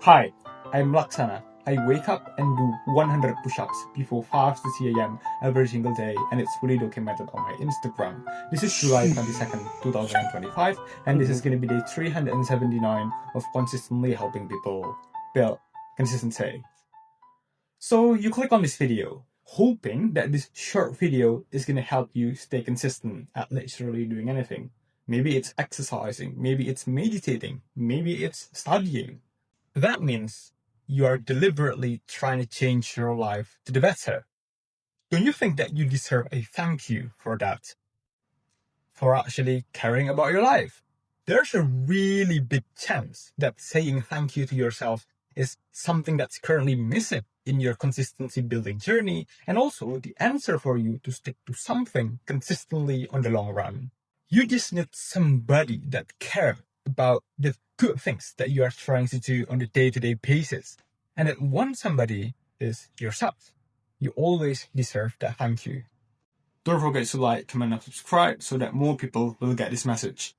Hi, I'm Laksana. I wake up and do 100 push-ups before 5:30 a.m. every single day, and it's fully documented on my Instagram. This is July 22nd, 2025, and this is going to be day 379 of consistently helping people build consistency. So you click on this video, hoping that this short video is going to help you stay consistent at literally doing anything. Maybe it's exercising, maybe it's meditating, maybe it's studying. That means you are deliberately trying to change your life to the better. Don't you think that you deserve a thank you for that? For actually caring about your life? There's a really big chance that saying thank you to yourself is something that's currently missing in your consistency building journey, and also the answer for you to stick to something consistently on the long run. You just need somebody that cares about the good things that you are trying to do on a day-to-day basis. And that one somebody is yourself. You always deserve that thank you. Don't forget to like, comment, and subscribe so that more people will get this message.